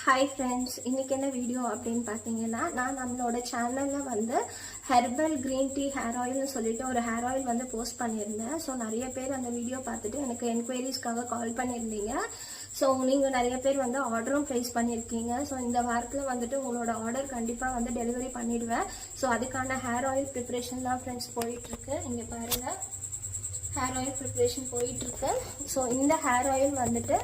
Hi friends, இன்றைக்கி என்ன video அப்படின்னு பார்த்தீங்கன்னா, நான் நம்மளோட சேனலில் வந்து ஹெர்பல் க்ரீன் டீ ஹேர் ஆயில்னு சொல்லிட்டு ஒரு ஹேர் ஆயில் வந்து போஸ்ட் பண்ணியிருந்தேன். ஸோ நிறைய பேர் அந்த வீடியோ பார்த்துட்டு எனக்கு என்கொயரிஸ்க்காக கால் பண்ணியிருந்தீங்க. ஸோ நீங்கள் நிறைய பேர் வந்து ஆர்டரும் ப்ளேஸ் பண்ணியிருக்கீங்க. ஸோ இந்த வாரத்தில் வந்துட்டு உங்களோட ஆர்டர் கண்டிப்பாக வந்து டெலிவரி பண்ணிவிடுவேன். ஸோ அதுக்கான ஹேர் ஆயில் ப்ரிப்ரேஷன் தான் ஃப்ரெண்ட்ஸ் போயிட்டுருக்கு. இங்கே பாருங்கள், ஹேர் ஆயில் ப்ரிப்ரேஷன் போயிட்டுருக்கு. ஸோ இந்த ஹேர் ஆயில் வந்துட்டு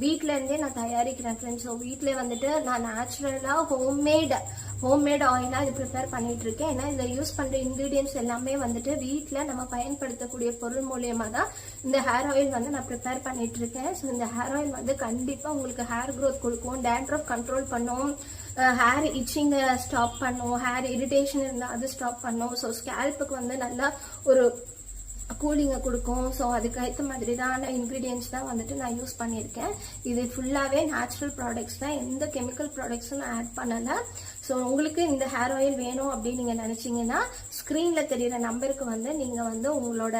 வீட்டிலேருந்தே நான் தயாரிக்கிறேன் ஃப்ரெண்ட்ஸ். ஸோ வீட்டில் வந்துட்டு நான் நேச்சுரலாக ஹோம்மேட் ஆயிலாக இது ப்ரிப்பேர் பண்ணிட்டு இருக்கேன். ஏன்னா இதில் யூஸ் பண்ணுற இன்க்ரீடியன்ட்ஸ் எல்லாமே வந்துட்டு வீட்டில் நம்ம பயன்படுத்தக்கூடிய பொருள் மூலியமாக தான் இந்த ஹேர் ஆயில் வந்து நான் ப்ரிப்பேர் பண்ணிட்டு இருக்கேன். ஸோ இந்த ஹேர் ஆயில் வந்து கண்டிப்பாக உங்களுக்கு ஹேர் க்ரோத் கொடுக்கும், டேண்ட்ரஃப் கண்ட்ரோல் பண்ணும், ஹேர் இச்சிங்கை ஸ்டாப் பண்ணும், ஹேர் இரிட்டேஷன் இருந்தால் அது ஸ்டாப் பண்ணும். ஸோ ஸ்கேல்ப்புக்கு வந்து நல்லா ஒரு கூலிங்கை கொடுக்கும். ஸோ அதுக்கேற்ற மாதிரி தான் இன்க்ரீடியன்ட்ஸ் தான் வந்துட்டு நான் யூஸ் பண்ணியிருக்கேன். இது ஃபுல்லாகவே நேச்சுரல் ப்ராடக்ட்ஸ் தான், எந்த கெமிக்கல் ப்ராடக்ட்ஸும் நான் ஆட் பண்ணலை. ஸோ உங்களுக்கு இந்த ஹேர் ஆயில் வேணும் அப்படின்னு நீங்கள் நினச்சிங்கன்னா ஸ்க்ரீனில் தெரிகிற நம்பருக்கு வந்து நீங்கள் வந்து உங்களோட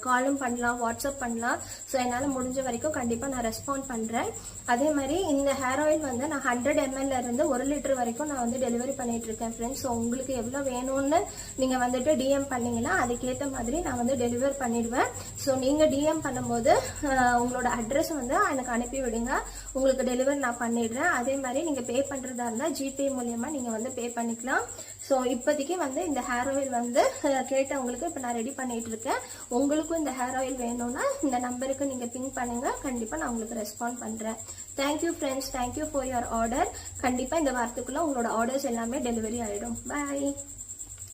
காலும் பண்ணலாம், வாட்ஸ்அப் பண்ணலாம். ஸோ என்னால் முடிஞ்ச வரைக்கும் கண்டிப்பாக நான் ரெஸ்பாண்ட் பண்ணுறேன். அதே மாதிரி இந்த ஹேர் ஆயில் வந்து நான் 100 ml இருந்து 1 லிட்டர் வரைக்கும் நான் வந்து டெலிவரி பண்ணிட்டு இருக்கேன் ஃப்ரெண்ட்ஸ். ஸோ உங்களுக்கு எவ்வளோ வேணும்னு நீங்கள் வந்துட்டு டிஎம் பண்ணீங்கன்னா அதுக்கேற்ற மாதிரி நான் வந்து டெலிவர் பண்ணிடுவேன். ஸோ நீங்கள் டிஎம் பண்ணும்போது உங்களோட அட்ரஸ் வந்து எனக்கு அனுப்பி விடுங்க, உங்களுக்கு டெலிவர் நான் பண்ணிடுறேன். அதே மாதிரி நீங்கள் பே பண்ணுறதா இருந்தால் ஜிபே மூலியமாக நீங்கள் வந்து பே பண்ணிக்கலாம். ஸோ இப்போதைக்கு வந்து இந்த ஹேர் ஆயில் வந்து கேட்டவங்களுக்கு இப்போ நான் ரெடி பண்ணிட்டு இருக்கேன். உங்களுக்கும் இந்த ஹேர் ஆயில் வேணும்னா இந்த நம்பருக்கு நீங்கள் பிங்க் பண்ணுங்க, கண்டிப்பாக நான் உங்களுக்கு ரெஸ்பாண்ட் பண்ணுறேன். Thank you friends, thank you for your order. கண்டிப்பாக இந்த வாரத்துக்குள்ள உங்களோட ஆர்டர்ஸ் எல்லாமே டெலிவரி ஆகிடும். பாய்.